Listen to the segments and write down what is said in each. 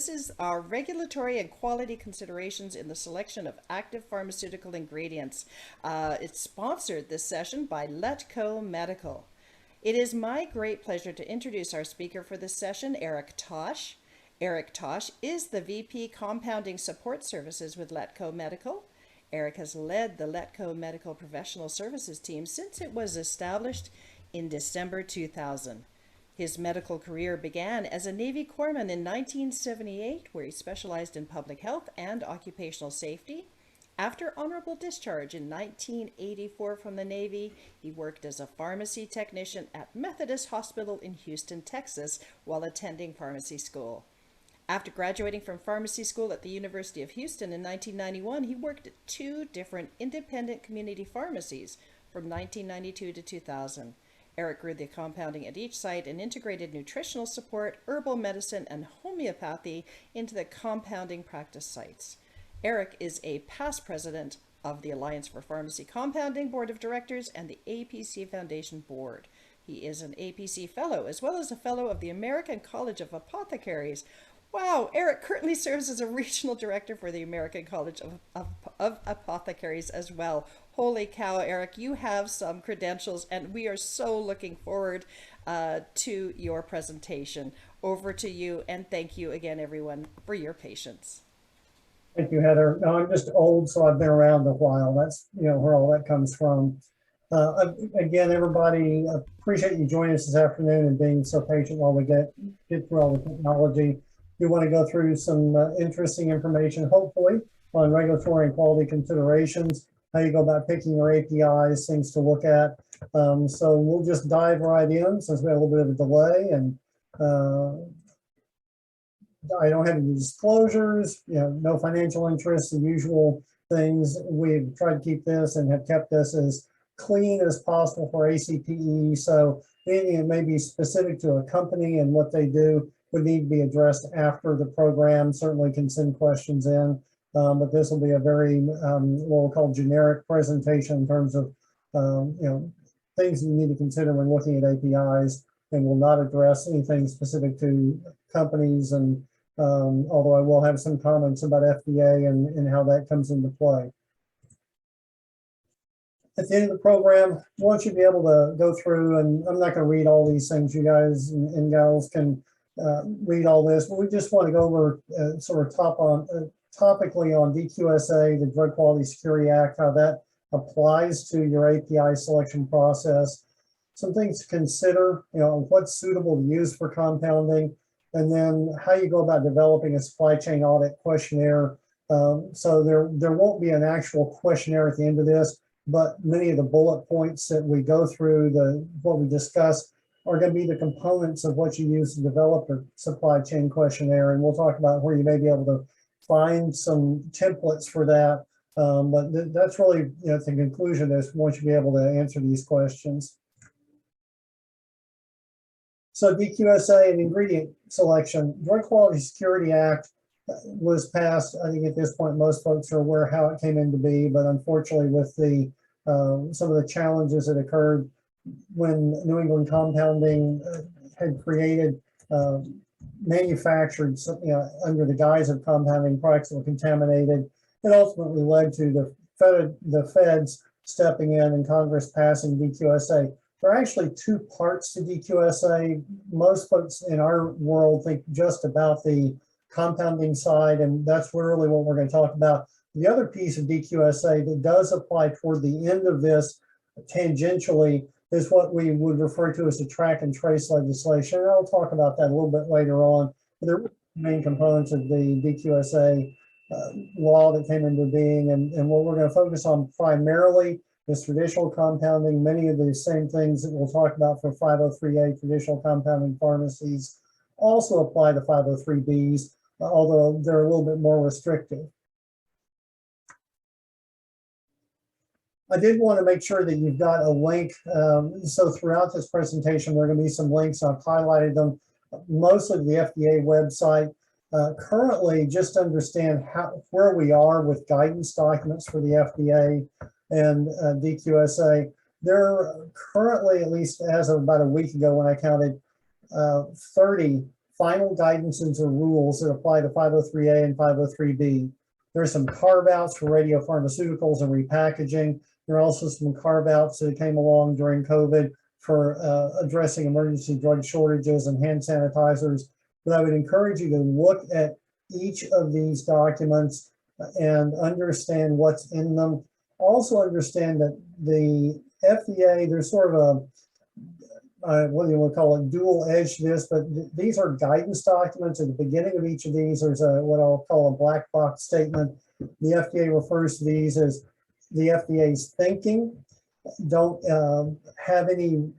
This is our regulatory and quality considerations in the selection of active pharmaceutical ingredients. It's sponsored this session by Letco Medical. It is my great pleasure to introduce our speaker for this session, Eric Tosh. Eric Tosh is the VP Compounding Support Services with Letco Medical. Eric has led the Letco Medical Professional Services team since it was established in December 2000. His medical career began as a Navy corpsman in 1978, where he specialized in public health and occupational safety. After honorable discharge in 1984 from the Navy, he worked as a pharmacy technician at Methodist Hospital in Houston, Texas, while attending pharmacy school. After graduating from pharmacy school at the University of Houston in 1991, he worked at 2 different independent community pharmacies from 1992 to 2000. Eric grew the compounding at each site and integrated nutritional support, herbal medicine, and homeopathy into the compounding practice sites. Eric is a past president of the Alliance for Pharmacy Compounding Board of Directors and the APC Foundation Board. He is an APC Fellow, as well as a Fellow of the American College of Apothecaries. Wow, Eric currently serves as a regional director for the American College of Apothecaries as well. Holy cow, Eric, you have some credentials, and we are so looking forward to your presentation. Over to you, and thank you again, everyone, for your patience. Thank you, Heather. No, I'm just old, so I've been around a while. That's where all that comes from. Again, everybody, appreciate you joining us this afternoon and being so patient while we get through all the technology. We want to go through some interesting information, hopefully, on regulatory and quality considerations, how you go about picking your APIs, things to look at. So we'll just dive right in since we have a little bit of a delay, and I don't have any disclosures, no financial interests, the usual things. We've tried to keep this and have kept this as clean as possible for ACPE. So anything that may be specific to a company and what they do would need to be addressed after the program. Certainly can send questions in, but this will be a very what we'll call generic presentation in terms of things you need to consider when looking at APIs, and will not address anything specific to companies. And although I will have some comments about FDA and how that comes into play. At the end of the program, I want you to be able to go through, and I'm not going to read all these things. You guys and gals can read all this, but we just want to go over sort of topically on DQSA, the Drug Quality Security Act, how that applies to your API selection process. Some things to consider, what's suitable to use for compounding, and then how you go about developing a supply chain audit questionnaire. So there won't be an actual questionnaire at the end of this, but many of the bullet points that we go through, what we discuss, are going to be the components of what you use to develop a supply chain questionnaire. And we'll talk about where you may be able to find some templates for that. But that's really the conclusion is once you be able to answer these questions. So DQSA and ingredient selection. Drug Quality Security Act was passed. I think at this point most folks are aware how it came into be, but unfortunately with the some of the challenges that occurred when New England Compounding had created manufactured under the guise of compounding products that were contaminated, it ultimately led to the feds stepping in and Congress passing DQSA. There are actually 2 parts to DQSA. Most folks in our world think just about the compounding side, and that's really what we're going to talk about. The other piece of DQSA that does apply toward the end of this tangentially is what we would refer to as the track and trace legislation. And I'll talk about that a little bit later on. But they're the main components of the DQSA law that came into being, and what we're going to focus on primarily is traditional compounding. Many of the same things that we'll talk about for 503A traditional compounding pharmacies also apply to 503Bs, although they're a little bit more restrictive. I did want to make sure that you've got a link. So throughout this presentation, there are going to be some links. I've highlighted them, mostly to the FDA website. Currently, just to understand where we are with guidance documents for the FDA and DQSA. There are currently, at least as of about a week ago when I counted, 30 final guidances or rules that apply to 503A and 503B. There's some carve-outs for radiopharmaceuticals and repackaging. There are also some carve-outs that came along during COVID for addressing emergency drug shortages and hand sanitizers. But I would encourage you to look at each of these documents and understand what's in them. Also understand that the FDA, there's sort of a, what do you want to call it, dual edge to this, but these are guidance documents. At the beginning of each of these, there's a what I'll call a black box statement. The FDA refers to these as the FDA's thinking. Don't have any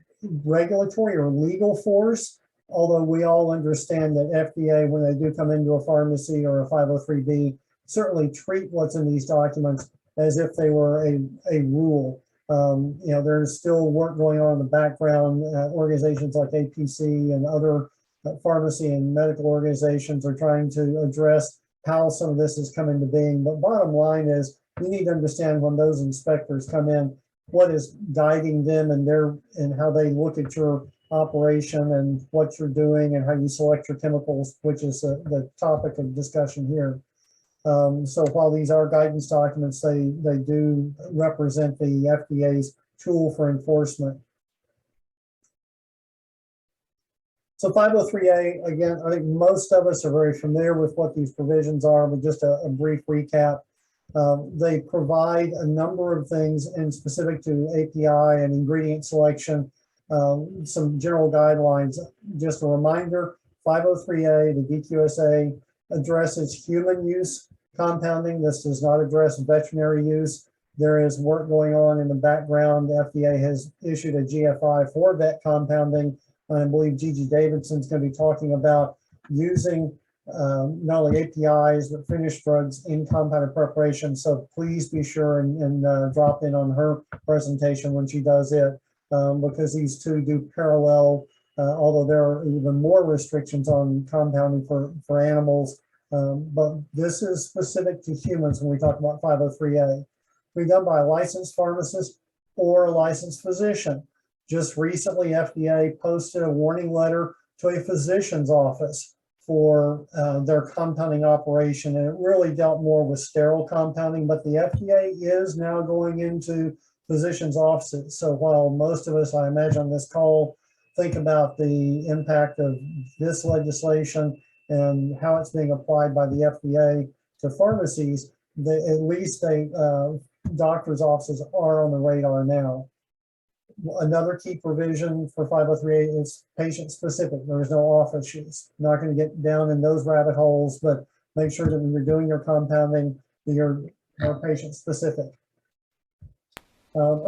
regulatory or legal force, although we all understand that FDA, when they do come into a pharmacy or a 503B, certainly treat what's in these documents as if they were a rule. You know, there's still work going on in the background. Organizations like APC and other pharmacy and medical organizations are trying to address how some of this has come into being. But bottom line is, you need to understand when those inspectors come in, what is guiding them and how they look at your operation and what you're doing and how you select your chemicals, which is the topic of discussion here. So while these are guidance documents, they do represent the FDA's tool for enforcement. So 503A, again, I think most of us are very familiar with what these provisions are, but just a brief recap. They provide a number of things and specific to API and ingredient selection, some general guidelines. Just a reminder, 503A, the DQSA, addresses human use compounding. This does not address veterinary use. There is work going on in the background. The FDA has issued a GFI for vet compounding. I believe Gigi Davidson's going to be talking about using not only APIs, but finished drugs in compounded preparation. So please be sure and drop in on her presentation when she does it, because these two do parallel, although there are even more restrictions on compounding for animals. But this is specific to humans when we talk about 503A. Be done by a licensed pharmacist or a licensed physician. Just recently, FDA posted a warning letter to a physician's office for their compounding operation, and it really dealt more with sterile compounding, but the FDA is now going into physicians' offices. So while most of us, I imagine on this call, think about the impact of this legislation and how it's being applied by the FDA to pharmacies, at least doctors' offices are on the radar now. Another key provision for 503A is patient specific. There is no office use. Not going to get down in those rabbit holes, but make sure that when you're doing your compounding, you're patient specific.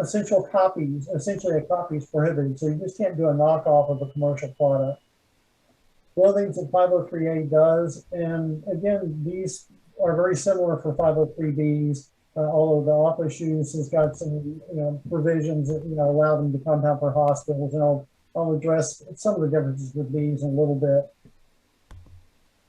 Essential copies, essentially a copy is prohibited. So you just can't do a knockoff of a commercial product. One of the things that 503A does, and again, these are very similar for 503Bs, although the office use has got some provisions that allow them to compound for hospitals, and I'll address some of the differences with these in a little bit.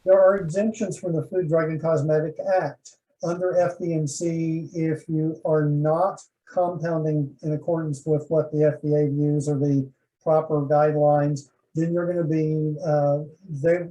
There are exemptions from the Food, Drug, and Cosmetic Act. Under FD&C, if you are not compounding in accordance with what the FDA views or the proper guidelines, then you're going to be,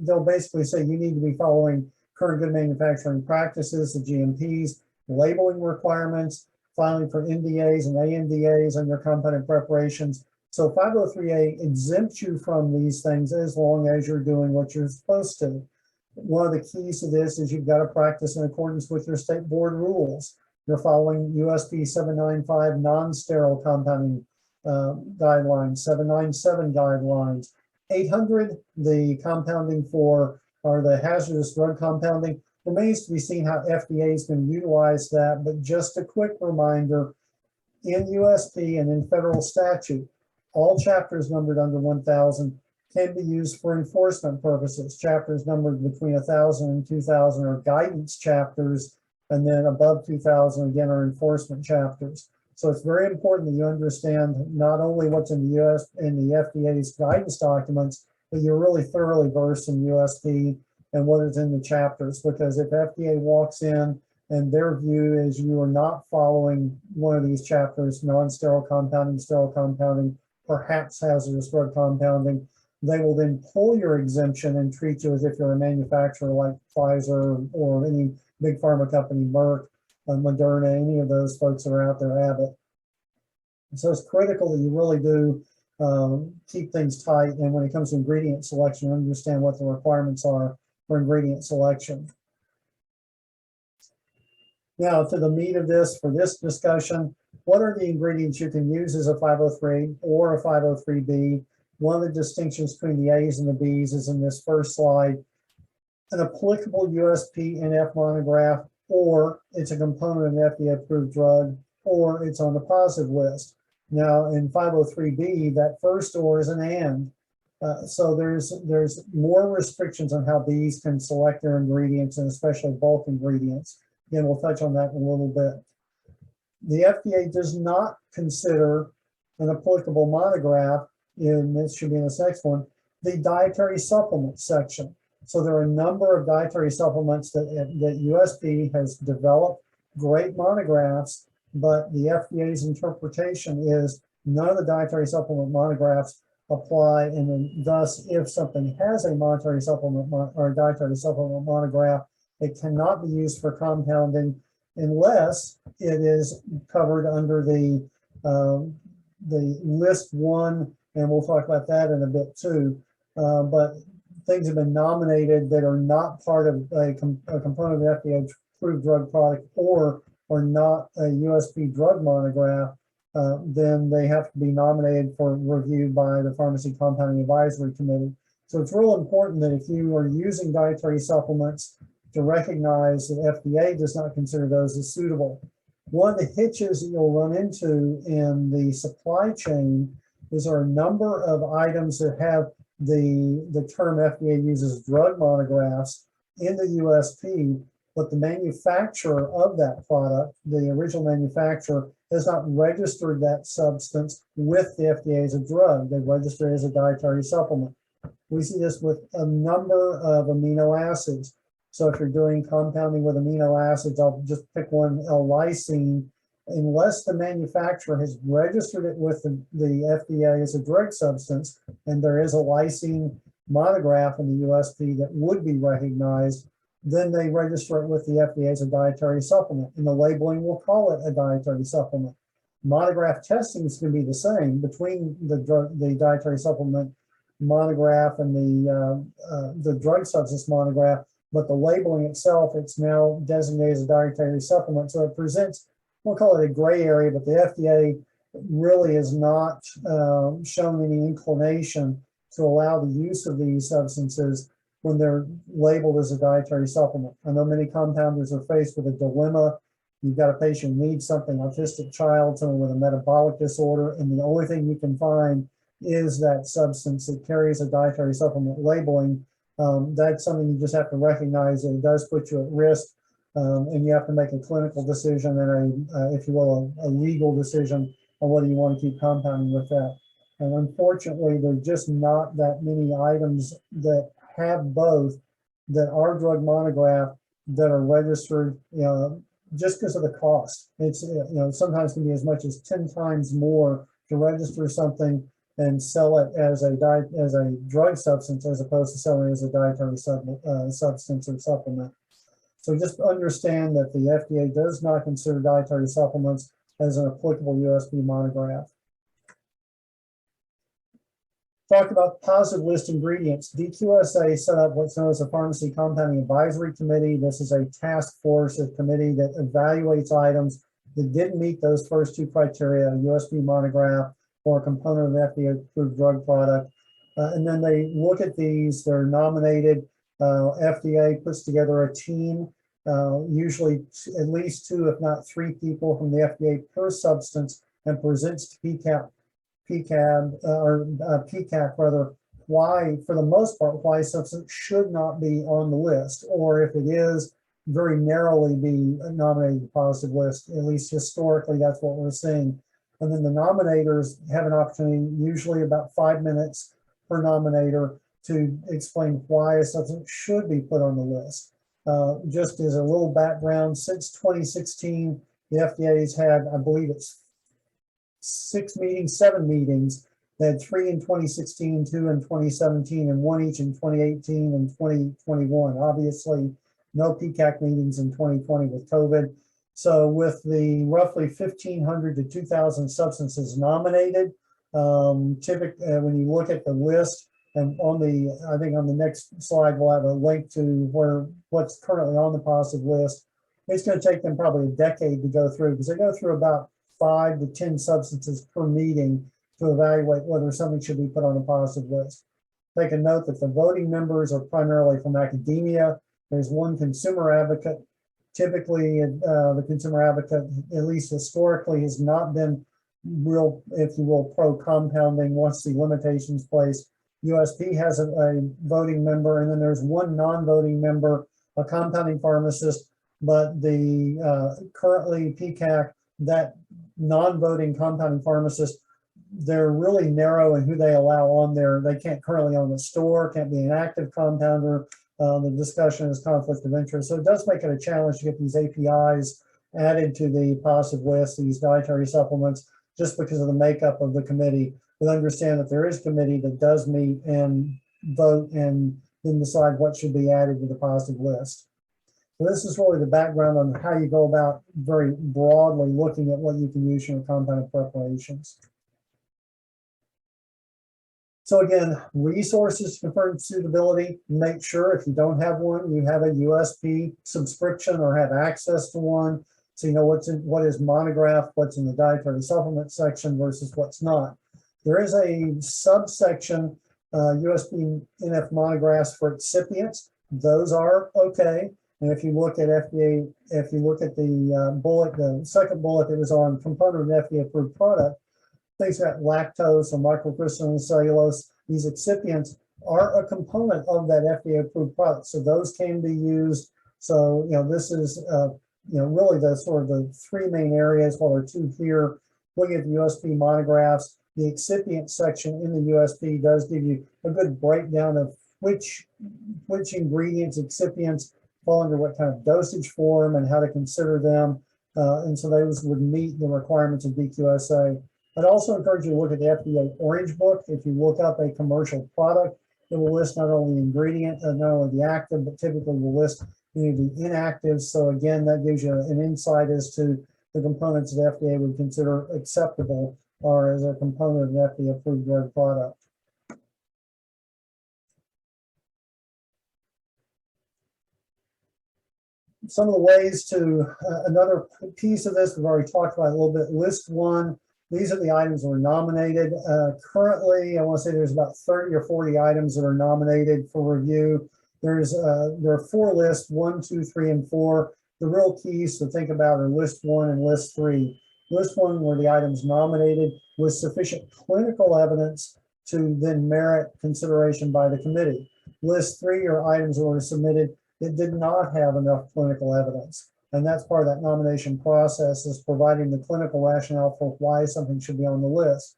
they'll basically say you need to be following current good manufacturing practices, the GMPs, labeling requirements, filing for NDAs and ANDAs on your compounded preparations. So 503A exempts you from these things as long as you're doing what you're supposed to. One of the keys to this is you've got to practice in accordance with your state board rules. You're following USP 795 non-sterile compounding guidelines, 797 guidelines, 800, the compounding for, or the hazardous drug compounding. Remains to be seen how FDA is going to utilize that, but just a quick reminder, in USP and in federal statute, all chapters numbered under 1,000 can be used for enforcement purposes. Chapters numbered between 1,000 and 2,000 are guidance chapters, and then above 2,000 again are enforcement chapters. So it's very important that you understand not only what's in the US in the FDA's guidance documents, but you're really thoroughly versed in USP and what is in the chapters, because if FDA walks in and their view is you are not following one of these chapters, non-sterile compounding, sterile compounding, perhaps hazardous drug compounding, they will then pull your exemption and treat you as if you're a manufacturer like Pfizer or any big pharma company, Merck, Moderna, any of those folks that are out there, Abbott. So it's critical that you really do keep things tight. And when it comes to ingredient selection, understand what the requirements are for ingredient selection. Now, to the meat of this, for this discussion, what are the ingredients you can use as a 503 or a 503B? One of the distinctions between the A's and the B's is in this first slide. An applicable USP/NF monograph, or it's a component of an FDA-approved drug, or it's on the positive list. Now, in 503B, that first or is an and. So there's more restrictions on how bees can select their ingredients, and especially bulk ingredients. Again, we'll touch on that in a little bit. The FDA does not consider an applicable monograph, and this should be in this next one, the dietary supplement section. So there are a number of dietary supplements that USP has developed great monographs, but the FDA's interpretation is none of the dietary supplement monographs apply, and then thus if something has a dietary supplement monograph, it cannot be used for compounding unless it is covered under the list one, and we'll talk about that in a bit too. But things have been nominated that are not part of a component of the FDA-approved drug product or are not a USP drug monograph, then they have to be nominated for review by the Pharmacy Compounding Advisory Committee. So it's real important that if you are using dietary supplements, to recognize that FDA does not consider those as suitable. One of the hitches that you'll run into in the supply chain is there are a number of items that have the term FDA uses drug monographs in the USP, but the manufacturer of that product, the original manufacturer, has not registered that substance with the FDA as a drug. They register it as a dietary supplement. We see this with a number of amino acids. So if you're doing compounding with amino acids, I'll just pick one, L-lysine. Unless the manufacturer has registered it with the FDA as a drug substance, and there is a lysine monograph in the USP that would be recognized, then they register it with the FDA as a dietary supplement, and the labeling will call it a dietary supplement. Monograph testing is going to be the same between the dietary supplement monograph and the drug substance monograph, but the labeling itself, it's now designated as a dietary supplement. So it presents, we'll call it a gray area, but the FDA really has not shown any inclination to allow the use of these substances when they're labeled as a dietary supplement. I know many compounders are faced with a dilemma. You've got a patient who needs something, autistic child, someone with a metabolic disorder, and the only thing you can find is that substance that carries a dietary supplement labeling. That's something you just have to recognize that it does put you at risk, and you have to make a clinical decision and if you will, a legal decision on whether you want to keep compounding with that. And unfortunately, there are just not that many items that have both that are drug monograph that are registered, just because of the cost. It's, sometimes can be as much as 10 times more to register something and sell it as a drug substance as opposed to selling it as a dietary substance or supplement. So just understand that the FDA does not consider dietary supplements as an applicable USP monograph. Talk about positive list ingredients. DQSA set up what's known as a Pharmacy Compounding Advisory Committee. This is a task force, a committee that evaluates items that didn't meet those first two criteria, a USP monograph or a component of an FDA-approved drug product. And then they look at these, they're nominated. FDA puts together a team, usually at least 2, if not 3 people from the FDA per substance, and presents to PCAB rather, why, for the most part, why substance should not be on the list, or if it is, very narrowly be nominated to the positive list. At least historically, that's what we're seeing. And then the nominators have an opportunity, usually about 5 minutes per nominator, to explain why a substance should be put on the list. Just as a little background, since 2016, the FDA's had, I believe it's 7 meetings They had 3 in 2016, 2 in 2017, and 1 each in 2018 and 2021. Obviously, no PCAC meetings in 2020 with COVID. So with the roughly 1,500 to 2,000 substances nominated, typically when you look at the list, and on the, I think on the next slide, we'll have a link to what's currently on the positive list. It's going to take them probably a decade to go through, because they go through about 5 to 10 substances per meeting to evaluate whether something should be put on a positive list. Take a note that the voting members are primarily from academia. There's one consumer advocate. Typically, the consumer advocate, at least historically, has not been real, if you will, pro-compounding once the limitations placed. USP has a voting member, and then there's one non-voting member, a compounding pharmacist, but the currently PCAC, that non-voting compounding pharmacist, they're really narrow in who they allow on there. They can't currently own a store, can't be an active compounder. The discussion is conflict of interest. So it does make it a challenge to get these APIs added to the positive list, these dietary supplements, just because of the makeup of the committee. But understand that there is a committee that does meet and vote and then decide what should be added to the positive list. So this is really the background on how you go about very broadly looking at what you can use in your compounded preparations. So again, resources to confirm suitability. Make sure if you don't have one, you have a USP subscription or have access to one. So you know what is monographed, what's in the dietary supplement section versus what's not. There is a subsection, USP NF monographs for excipients. Those are okay. And if you look at FDA, if you look at the bullet, the second bullet that was on component of an FDA approved product, things like lactose or microcrystalline cellulose, these excipients are a component of that FDA approved product. So those can be used. So, you know, this is, you know, really the sort of the three main areas, well, there are two here. Looking at the USP monographs, the excipient section in the USP does give you a good breakdown of which ingredients, excipients fall under what kind of dosage form and how to consider them. And so those would meet the requirements of DQSA. I'd also encourage you to look at the FDA Orange Book. If you look up a commercial product, it will list not only the ingredient, not only the active, but typically will list any of the inactives. So again, that gives you an insight as to the components that FDA would consider acceptable or as a component of an FDA approved drug product. Some of the ways to, another piece of this, we've already talked about a little bit, list one. These are the items that were nominated. Currently, I want to say there's about 30 or 40 items that are nominated for review. There are 4 lists, 1, 2, 3, and 4. The real keys to think about are list 1 and list 3. List 1 were the items nominated with sufficient clinical evidence to then merit consideration by the committee. List 3 are items that were submitted that did not have enough clinical evidence. And that's part of that nomination process, is providing the clinical rationale for why something should be on the list.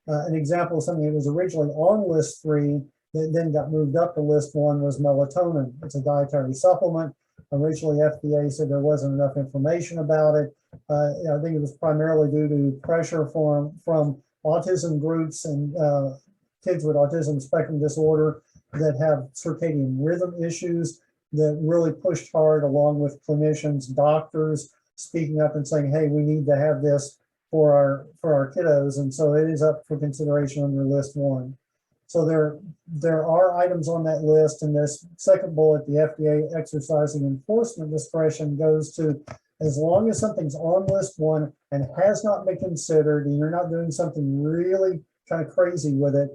An example of something that was originally on list 3 that then got moved up to list 1 was melatonin. It's a dietary supplement. Originally, FDA said there wasn't enough information about it. I think it was primarily due to pressure from autism groups and kids with autism spectrum disorder that have circadian rhythm issues that really pushed hard, along with clinicians, doctors speaking up and saying, hey, we need to have this for our kiddos. And so it is up for consideration under list 1. So there are items on that list. And this second bullet, the FDA exercising enforcement discretion, goes to, as long as something's on list 1 and has not been considered, and you're not doing something really kind of crazy with it,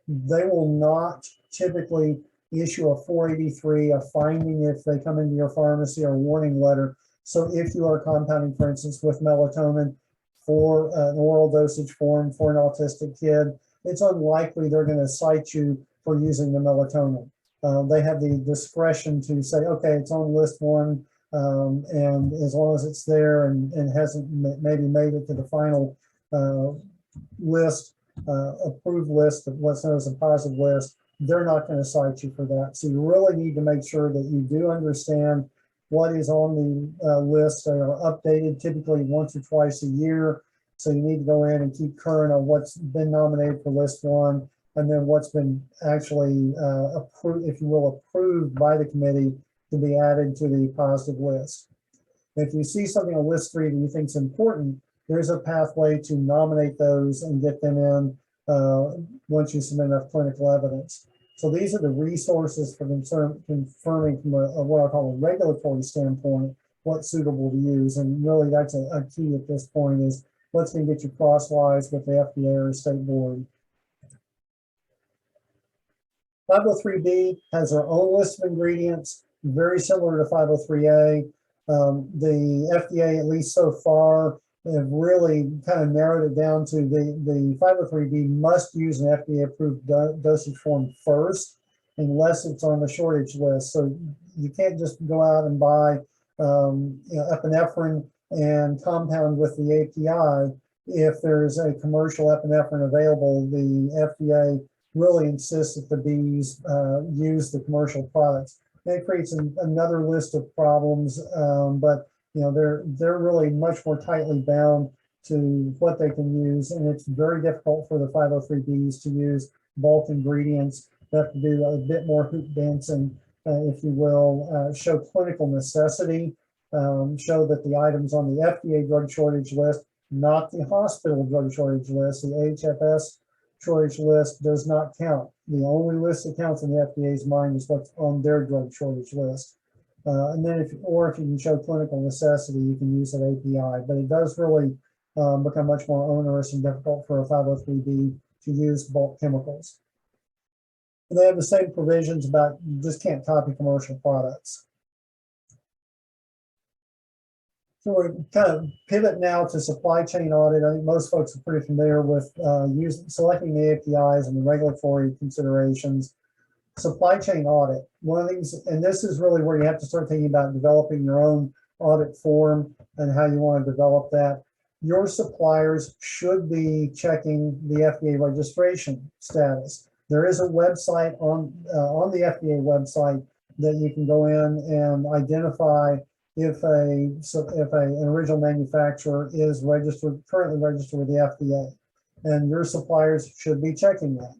they will not typically issue a 483, a finding if they come into your pharmacy, or a warning letter. So if you are compounding, for instance, with melatonin for an oral dosage form for an autistic kid, it's unlikely they're going to cite you for using the melatonin. They have the discretion to say, okay, it's on list 1, and as long as it's there and hasn't maybe made it to the final list, approved list of what's known as a positive list, they're not going to cite you for that. So you really need to make sure that you do understand what is on the list. They are updated typically once or twice a year. So you need to go in and keep current on what's been nominated for list one, and then what's been actually approved, if you will, approved by the committee to be added to the positive list. If you see something on list three that you think is important, there's a pathway to nominate those and get them in once you submit enough clinical evidence. So these are the resources for confirming from what I call a regulatory standpoint what's suitable to use. And really that's a key at this point is what's going to get you crosswise with the FDA or state board. 503B has their own list of ingredients, very similar to 503A. The FDA, at least so far, have really kind of narrowed it down to the 503B must use an FDA-approved dosage form first, unless it's on the shortage list. So you can't just go out and buy epinephrine and compound with the API. If there's a commercial epinephrine available, the FDA really insists that the Bs use the commercial products. It creates another list of problems, but they're really much more tightly bound to what they can use, and it's very difficult for the 503Bs to use bulk ingredients. They have to do a bit more hoop dancing, if you will, show clinical necessity, show that the items on the FDA drug shortage list, not the hospital drug shortage list, the HFS shortage list does not count. The only list that counts in the FDA's mind is what's on their drug shortage list. And then if you can show clinical necessity, you can use an API, but it does really become much more onerous and difficult for a 503B to use bulk chemicals. And they have the same provisions about you just can't copy commercial products. So we're kind of pivot now to supply chain audit. I think most folks are pretty familiar with selecting the APIs and the regulatory considerations. Supply chain audit, one of the things, and this is really where you have to start thinking about developing your own audit form and how you want to develop that. Your suppliers should be checking the FDA registration status. There is a website on the FDA website that you can go in and identify if an original manufacturer is currently registered with the FDA, and your suppliers should be checking that.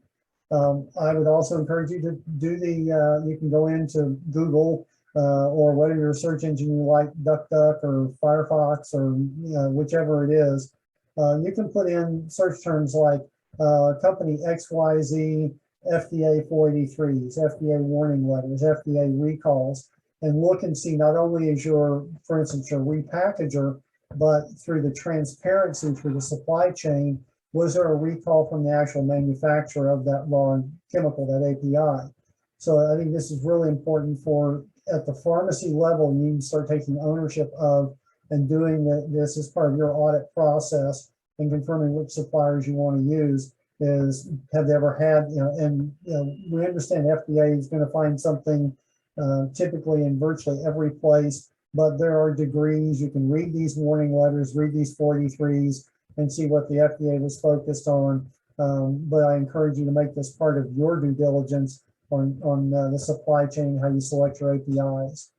I would also encourage you to do you can go into Google or whatever your search engine you like, DuckDuck or Firefox or whichever it is. You can put in search terms like company XYZ, FDA 483s, FDA warning letters, FDA recalls, and look and see not only is for instance, your repackager, but through the transparency through the supply chain, was there a recall from the actual manufacturer of that raw chemical, that API? So I think this is really important at the pharmacy level, you need to start taking ownership of and doing this as part of your audit process and confirming which suppliers you want to use. Have they ever had, we understand FDA is going to find something typically in virtually every place, but there are degrees. You can read these warning letters, read these 483s, and see what the FDA was focused on. But I encourage you to make this part of your due diligence on the supply chain, how you select your APIs.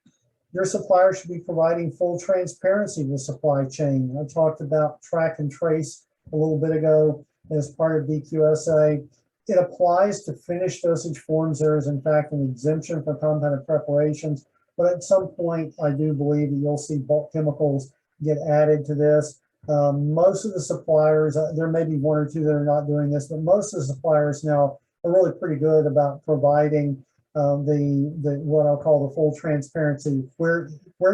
Your supplier should be providing full transparency with supply chain. I talked about track and trace a little bit ago as part of DQSA. It applies to finished dosage forms. There is in fact an exemption for compounded preparations, but at some point I do believe that you'll see bulk chemicals get added to this. Most of the suppliers, there may be one or two that are not doing this, but most of the suppliers now are really pretty good about providing the what I'll call the full transparency. Where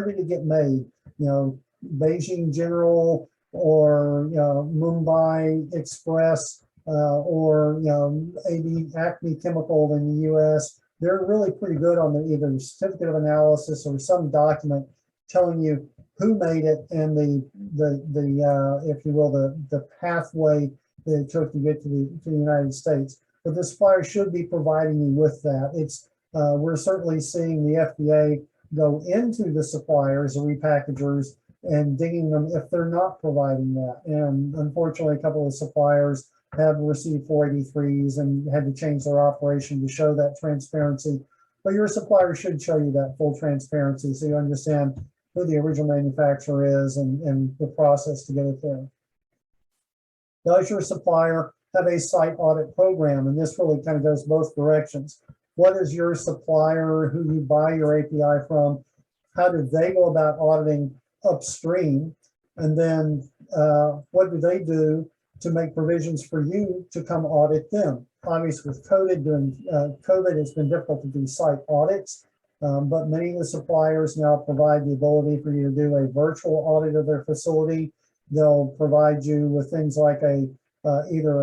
did it get made? Beijing General or Mumbai Express or Acme Chemical in the U.S. They're really pretty good on either certificate of analysis or some document telling you who made it and the if you will the pathway that it took to get to the United States. But the supplier should be providing you with that. We're certainly seeing the FDA go into the suppliers, the repackagers, and digging them if they're not providing that. And unfortunately, a couple of suppliers have received 483s and had to change their operation to show that transparency. But your supplier should show you that full transparency so you understand who the original manufacturer is and the process to get it there. Does your supplier have a site audit program? And this really kind of goes both directions. What is your supplier who you buy your API from? How do they go about auditing upstream? And then what do they do to make provisions for you to come audit them? Obviously, with COVID, it's been difficult to do site audits, but many of the suppliers now provide the ability for you to do a virtual audit of their facility. They'll provide you with things like either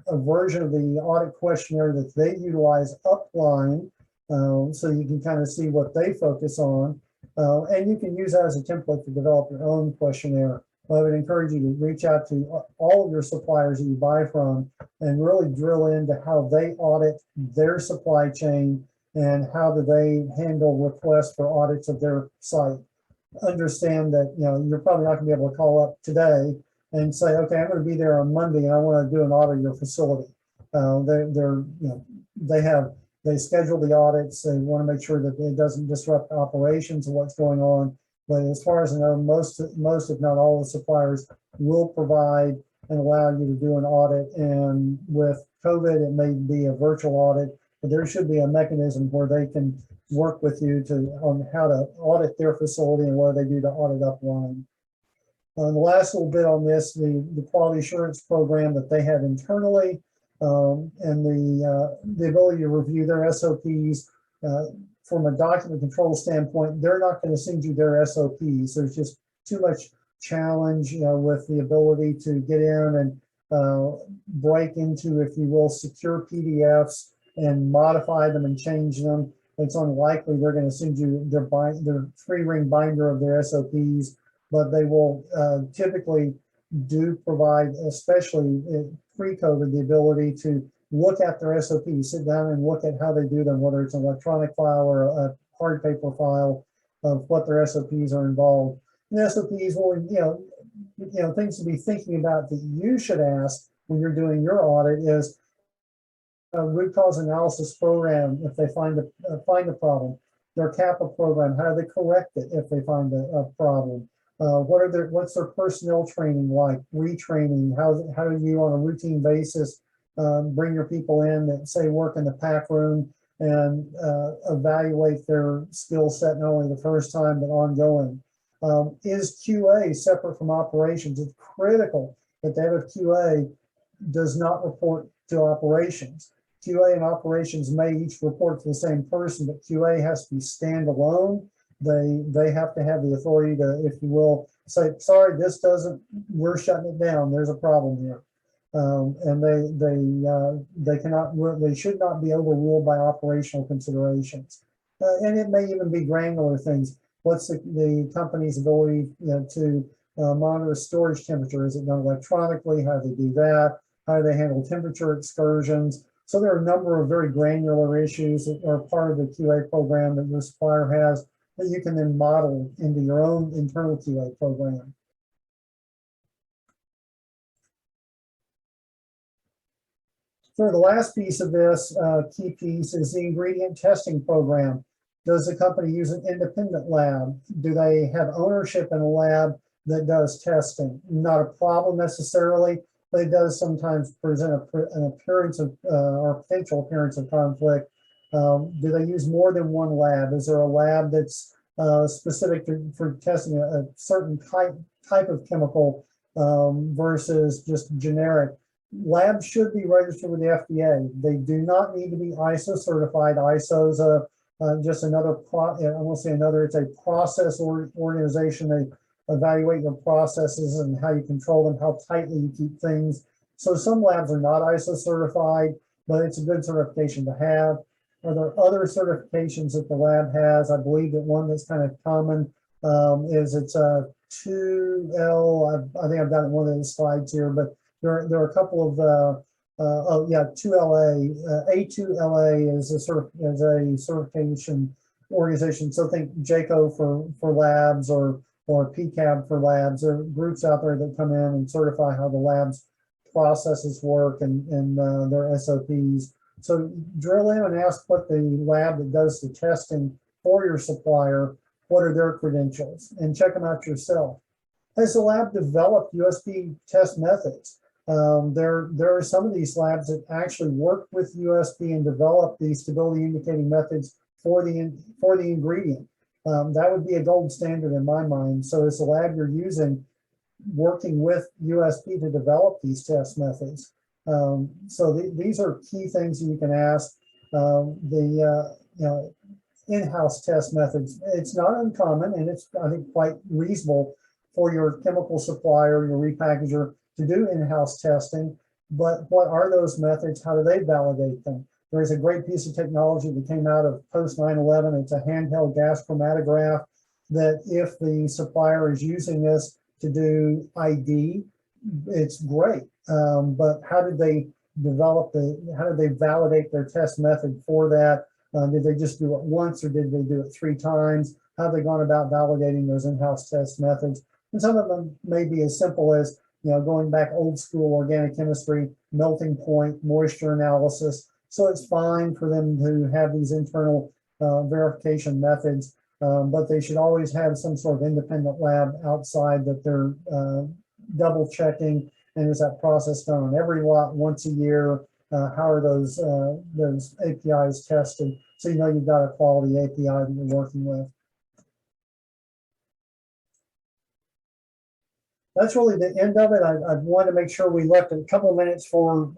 a version of the audit questionnaire that they utilize upline, so you can kind of see what they focus on. And you can use that as a template to develop your own questionnaire. I would encourage you to reach out to all of your suppliers that you buy from and really drill into how they audit their supply chain and how do they handle requests for audits of their site. Understand that you're probably not going to be able to call up today and say, okay, I'm going to be there on Monday and I want to do an audit of your facility. They schedule the audits. They want to make sure that it doesn't disrupt operations of what's going on. But as far as I know, most if not all the suppliers will provide and allow you to do an audit. And with COVID, it may be a virtual audit, but there should be a mechanism where they can work with you on how to audit their facility and what they do to audit upline. The last little bit on this, the quality assurance program that they have internally, and the ability to review their SOPs. From a document control standpoint, they're not going to send you their SOPs. There's just too much challenge, with the ability to get in and break into, if you will, secure PDFs and modify them and change them. It's unlikely they're going to send you their 3-ring binder of their SOPs, but they will typically do provide, especially pre-COVID, the ability to look at their SOPs, sit down and look at how they do them, whether it's an electronic file or a hard paper file of what their SOPs are involved. And SOPs will, things to be thinking about that you should ask when you're doing your audit is a root cause analysis program if they find a problem. Their CAPA program, how do they correct it if they find a problem? What's their personnel training like? Retraining? How do you on a routine basis bring your people in that say work in the pack room and evaluate their skill set not only the first time but ongoing? Is QA separate from operations? It's critical that the head of QA does not report to operations. QA and operations may each report to the same person, but QA has to be standalone. They have to have the authority to, if you will, say, sorry, we're shutting it down. There's a problem here. And they should not be overruled by operational considerations. And it may even be granular things. What's the company's ability to monitor storage temperature? Is it done electronically? How do they do that? How do they handle temperature excursions? So there are a number of very granular issues that are part of the QA program that your supplier has that you can then model into your own internal QA program. So the last piece of this key piece is the ingredient testing program. Does the company use an independent lab? Do they have ownership in a lab that does testing? Not a problem necessarily, but it does sometimes present an appearance of or potential appearance of conflict. Do they use more than one lab? Is there a lab that's specific for testing a certain type of chemical versus just generic? Labs should be registered with the FDA. They do not need to be ISO certified. ISO is just another, I won't say another, it's a process organization. They evaluate your processes and how you control them, how tightly you keep things. So some labs are not ISO certified, but it's a good certification to have. Are there other certifications that the lab has? I believe that one that's kind of common is it's a 2L. I think I've got one of the slides here, but there are a couple of 2LA. A2LA is a certification organization. So think JACO for labs or PCAB for labs. There are groups out there that come in and certify how the lab's processes work and their SOPs. So drill in and ask what the lab that does the testing for your supplier, what are their credentials, and check them out yourself. Has the lab developed USP test methods? There are some of these labs that actually work with USP and develop the stability indicating methods for the ingredient. That would be a gold standard in my mind. So as a lab you're using, working with USP to develop these test methods. These are key things you can ask. In-house test methods, it's not uncommon, and it's, I think, quite reasonable for your chemical supplier, your repackager, to do in-house testing. But what are those methods? How do they validate them? There's a great piece of technology that came out of post 9/11. It's a handheld gas chromatograph that if the supplier is using this to do ID, it's great. But how did they how did they validate their test method for that? Did they just do it once, or did they do it 3 times? How have they gone about validating those in-house test methods? And some of them may be as simple as, going back old school organic chemistry, melting point, moisture analysis. So it's fine for them to have these internal verification methods, but they should always have some sort of independent lab outside that they're double checking. And is that process done on every lot once a year? How are those APIs tested? So you've got a quality API that you're working with. That's really the end of it. I wanted to make sure we left a couple of minutes for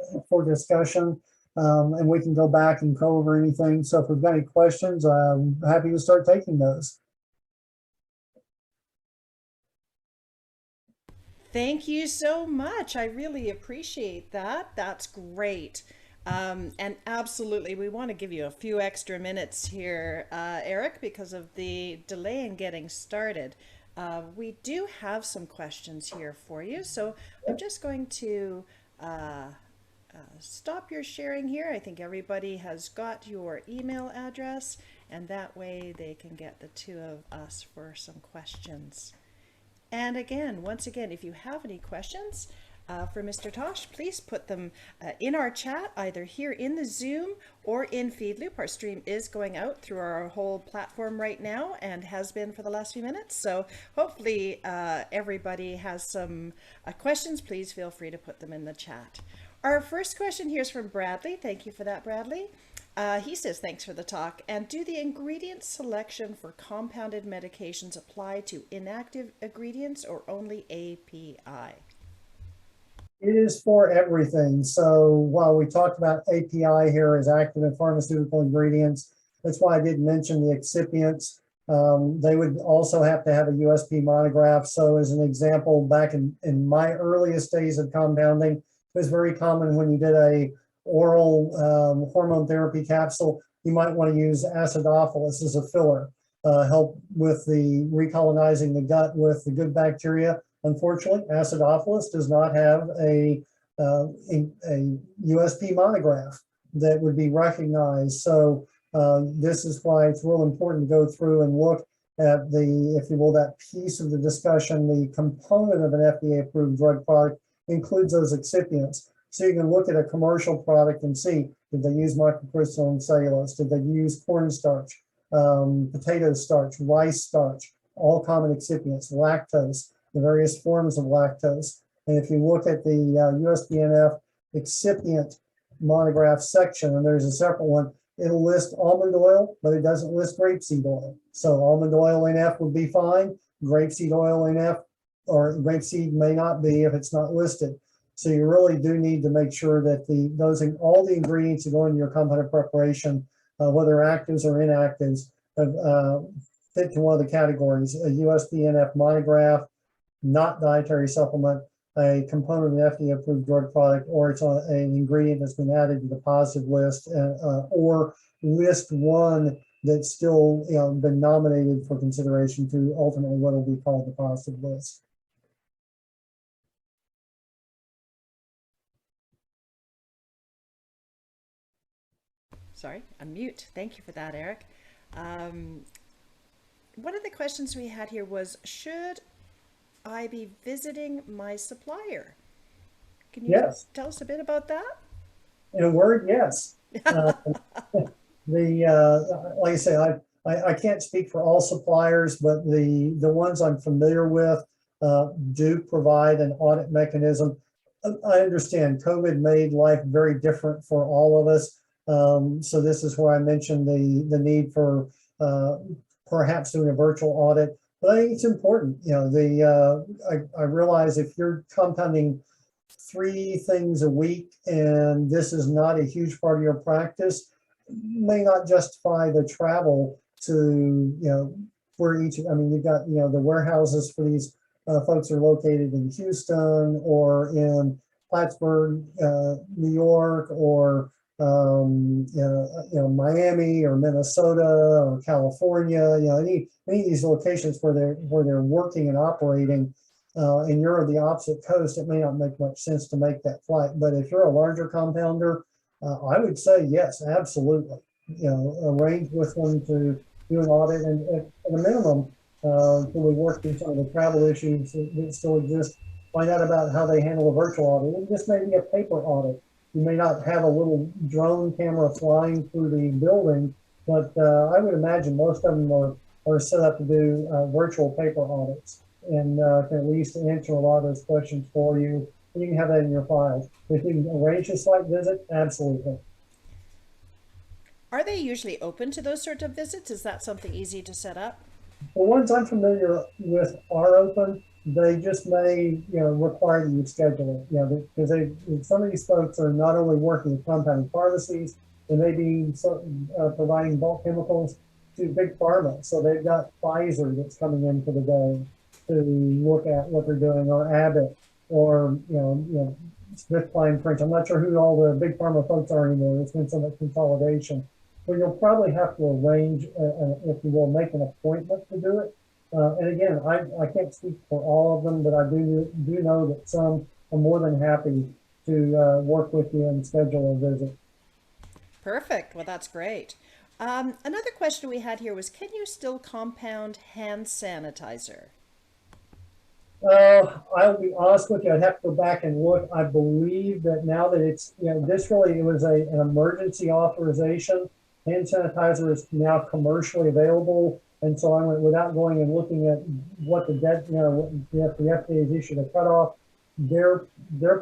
discussion, and we can go back and go over anything. So if we've got any questions, I'm happy to start taking those. Thank you so much. I really appreciate that. That's great. And absolutely, we want to give you a few extra minutes here, Eric, because of the delay in getting started. We do have some questions here for you. So I'm just going to stop your sharing here. I think everybody has got your email address, and that way they can get the two of us for some questions. And again, once again, if you have any questions for Mr. Tosh, please put them in our chat, either here in the Zoom or in FeedLoop. Our stream is going out through our whole platform right now and has been for the last few minutes. So hopefully everybody has some questions. Please feel free to put them in the chat. Our first question here is from Bradley. Thank you for that, Bradley. He says, thanks for the talk. And do the ingredient selection for compounded medications apply to inactive ingredients or only API? It is for everything. So while we talked about API here as active in pharmaceutical ingredients, that's why I did mention the excipients. They would also have to have a USP monograph. So as an example, back in my earliest days of compounding, it was very common when you did a oral hormone therapy capsule, you might want to use acidophilus as a filler, help with the recolonizing the gut with the good bacteria. Unfortunately, acidophilus does not have a USP monograph that would be recognized. So this is why it's real important to go through and look at the, if you will, that piece of the discussion. The component of an FDA-approved drug product includes those excipients. So you can look at a commercial product and see, did they use microcrystalline cellulose? Did they use cornstarch, potato starch, rice starch, all common excipients, lactose, the various forms of lactose. And if you look at the USPNF excipient monograph section, and there's a separate one, it'll list almond oil, but it doesn't list grapeseed oil. So almond oil NF would be fine. Grapeseed oil NF or grapeseed may not be if it's not listed. So you really do need to make sure that all the ingredients that go into your compounded preparation, whether actives or inactives, fit to one of the categories: a USPNF monograph, not dietary supplement, a component of an FDA-approved drug product, or it's an ingredient that's been added to the positive list, or list one that's still been nominated for consideration to ultimately what will be called the positive list. Sorry, unmute. Thank you for that, Eric. One of the questions we had here was, should I be visiting my supplier? Can you tell us a bit about that? In a word, yes. Like I say, I can't speak for all suppliers, but the ones I'm familiar with do provide an audit mechanism. I understand COVID made life very different for all of us. So this is where I mentioned the need for perhaps doing a virtual audit. But I think it's important. You know, I realize if you're compounding 3 things a week and this is not a huge part of your practice, may not justify the travel to, you know, where each, I mean, you've got, you know, the warehouses for these folks are located in Houston or in Plattsburgh, New York, or Miami or Minnesota or California. You know, any of these locations where they're working and operating, and you're on the opposite coast, it may not make much sense to make that flight. But if you're a larger compounder, I would say yes, absolutely. You know, arrange with them to do an audit, and at a minimum, until we work through some of the travel issues that still exist, find out about how they handle a virtual audit. And this may be a paper audit. You may not have a little drone camera flying through the building, but I would imagine most of them are set up to do virtual paper audits, and can at least answer a lot of those questions for you. You can have that in your file. If you can arrange a site visit, absolutely. Are they usually open to those sort of visits? Is that something easy to set up? The ones I'm familiar with are open. They just may, you know, require that you schedule it. You know, because some of these folks are not only working with compounding pharmacies, they may be providing bulk chemicals to big pharma. So they've got Pfizer that's coming in for the day to look at what they're doing, or Abbott, or SmithKline French. I'm not sure who all the big pharma folks are anymore. There's been so much consolidation. But you'll probably have to arrange, if you will, make an appointment to do it. And again, I can't speak for all of them, but I do know that some are more than happy to work with you and schedule a visit. Perfect. Well, that's great. Another question we had here was, can you still compound hand sanitizer? I'll be honest with you, I'd have to go back and look. I believe that now that it's, you know, this really, it was an emergency authorization. Hand sanitizer is now commercially available. And so I went, without going and looking at what the debt, you know, if the FDA has issued a cutoff, their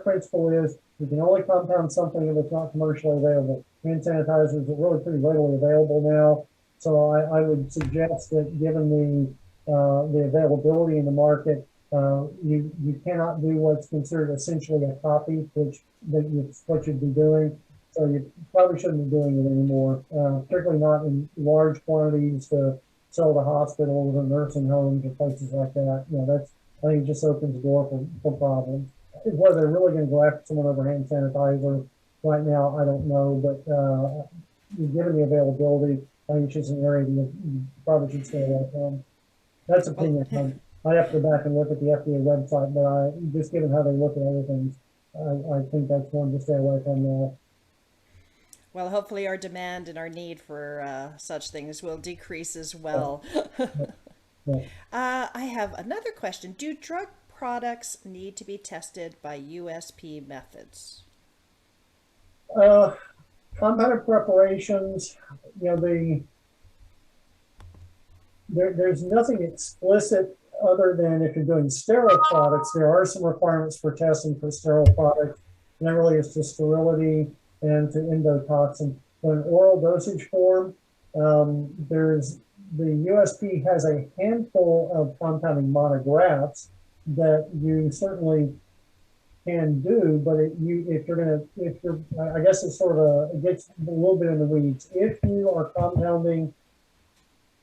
principle is you can only compound something if it's not commercially available. Hand sanitizers are really pretty readily available now. So I would suggest that given the availability in the market, you cannot do what's considered essentially a copy, which that's what you'd be doing. So you probably shouldn't be doing it anymore, particularly not in large quantities to sell to hospitals or nursing homes or places like that. You know, I think it just opens the door for problems. Whether they're really going to go after someone over hand sanitizer right now, I don't know. But given the availability, I think it's just an area you probably should stay away from. That's opinion. I have to go back and look at the FDA website, but just given how they look at other things, I think that's one to stay away from now. Well, hopefully our demand and our need for such things will decrease as well. Yeah. I have another question. Do drug products need to be tested by USP methods? Compounded preparations, you know, there's nothing explicit other than if you're doing sterile products, there are some requirements for testing for sterile products. Generally, it's to sterility and to endotoxin. So in oral dosage form, the USP has a handful of compounding monographs that you certainly can do, but I guess it's it gets a little bit in the weeds. If you are compounding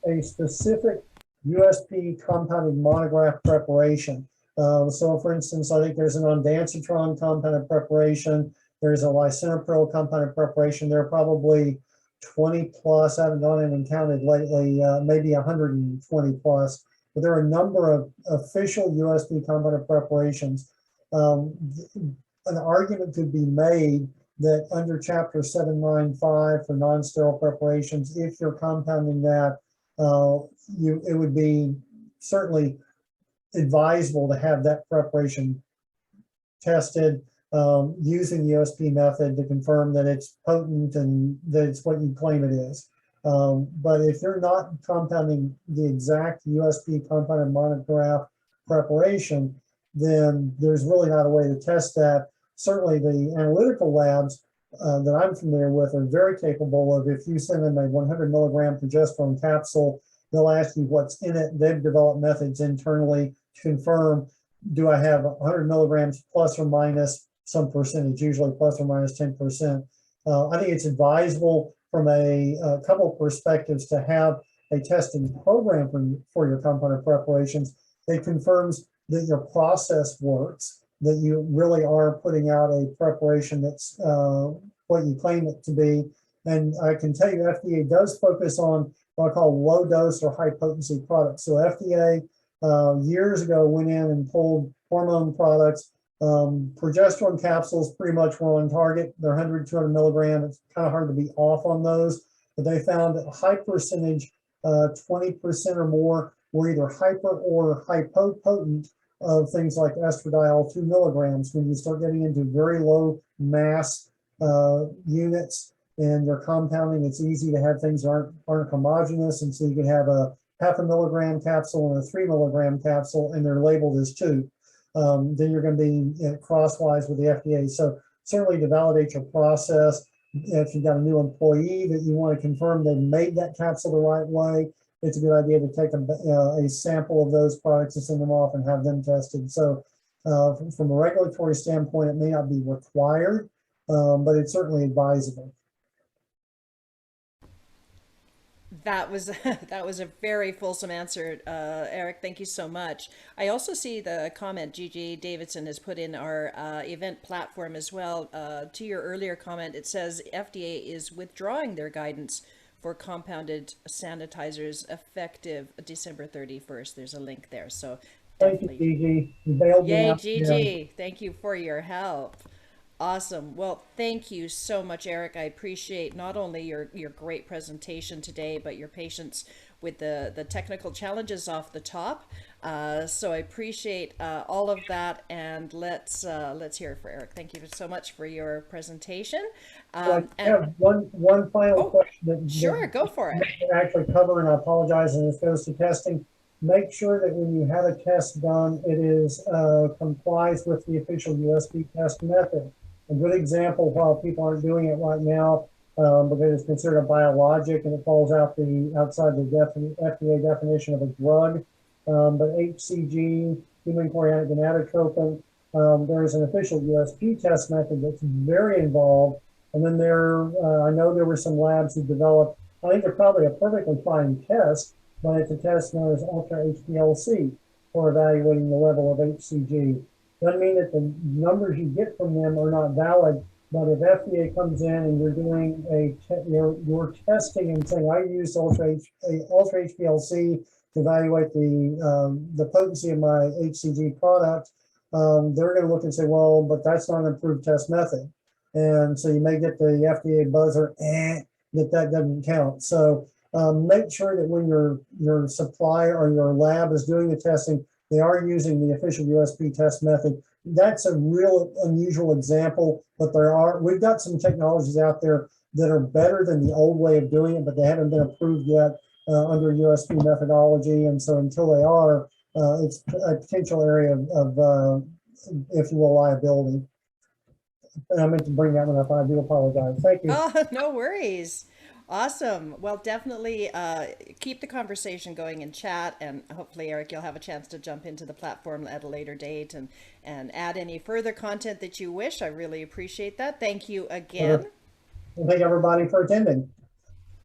a specific USP compounded monograph preparation, so for instance, I think there's an ondansetron compounded preparation. There's a lisinopril compounded preparation. There are probably 20 plus. I haven't gone in and counted lately, maybe 120 plus. But there are a number of official USP compounded preparations. An argument could be made that under Chapter 795 for non-sterile preparations, if you're compounding that, it would be certainly advisable to have that preparation tested using the USP method to confirm that it's potent and that it's what you claim it is. But if you're not compounding the exact USP compounded monograph preparation, then there's really not a way to test that. certainly the analytical labs that I'm familiar with are very capable of, if you send them a 100 milligram progesterone capsule, they'll ask you what's in it. They've developed methods internally to confirm, do I have 100 milligrams plus or minus some percentage, usually plus or minus 10%. I think it's advisable from a couple of perspectives to have a testing program for your component preparations that confirms that your process works, that you really are putting out a preparation that's what you claim it to be. And I can tell you FDA does focus on what I call low dose or high potency products. So FDA years ago went in and pulled hormone products. Progesterone capsules pretty much were on target. They're 100, 200 milligram. It's kind of hard to be off on those, but they found a high percentage, 20% or more, were either hyper or hypopotent of things like estradiol 2 milligrams. When you start getting into very low mass units and they're compounding, it's easy to have things that aren't homogeneous. And so you can have a 0.5 milligram capsule and a 3 milligram capsule, and they're labeled as 2. Then you're going to be crosswise with the FDA. So certainly to validate your process, if you've got a new employee that you want to confirm they made that capsule the right way, it's a good idea to take a sample of those products and send them off and have them tested. So from a regulatory standpoint, it may not be required, but it's certainly advisable. That was that was a very fulsome answer, Eric. Thank you so much. I also see the comment Gigi Davidson has put in our event platform as well. To your earlier comment, it says FDA is withdrawing their guidance for compounded sanitizers effective December 31st. There's a link there. So definitely. Thank you, Gigi. You bailed me Yay, out. Gigi. Thank you for your help. Awesome. Well, thank you so much, Eric. I appreciate not only your great presentation today, but your patience with the technical challenges off the top. So I appreciate all of that, and let's hear it for Eric. Thank you so much for your presentation. I have one final question that sure, go for it. Actually cover, and I apologize, and this goes to testing. Make sure that when you have a test done, it is complies with the official USP test method. A good example, while people aren't doing it right now, because it's considered a biologic and it falls outside the FDA definition of a drug, but HCG, human chorionic gonadotropin, there is an official USP test method that's very involved. And then I know there were some labs who developed, I think they're probably a perfectly fine test, but it's a test known as ultra HPLC for evaluating the level of HCG. Doesn't mean that the numbers you get from them are not valid, but if FDA comes in and you're doing you're testing and saying, I use ultra HPLC to evaluate the potency of my HCG product, they're going to look and say, well, but that's not an approved test method. And so you may get the FDA buzzer, that doesn't count. So make sure that when your supplier or your lab is doing the testing, they are using the official USP test method. That's a real unusual example, but we've got some technologies out there that are better than the old way of doing it, but they haven't been approved yet under USP methodology. And so until they are, it's a potential area of if you will, liability. And I meant to bring that one up. I do apologize. Thank you. Oh, no worries. Awesome. Well, definitely keep the conversation going in chat, and hopefully, Eric, you'll have a chance to jump into the platform at a later date and add any further content that you wish. I really appreciate that. Thank you again. Well, thank everybody for attending.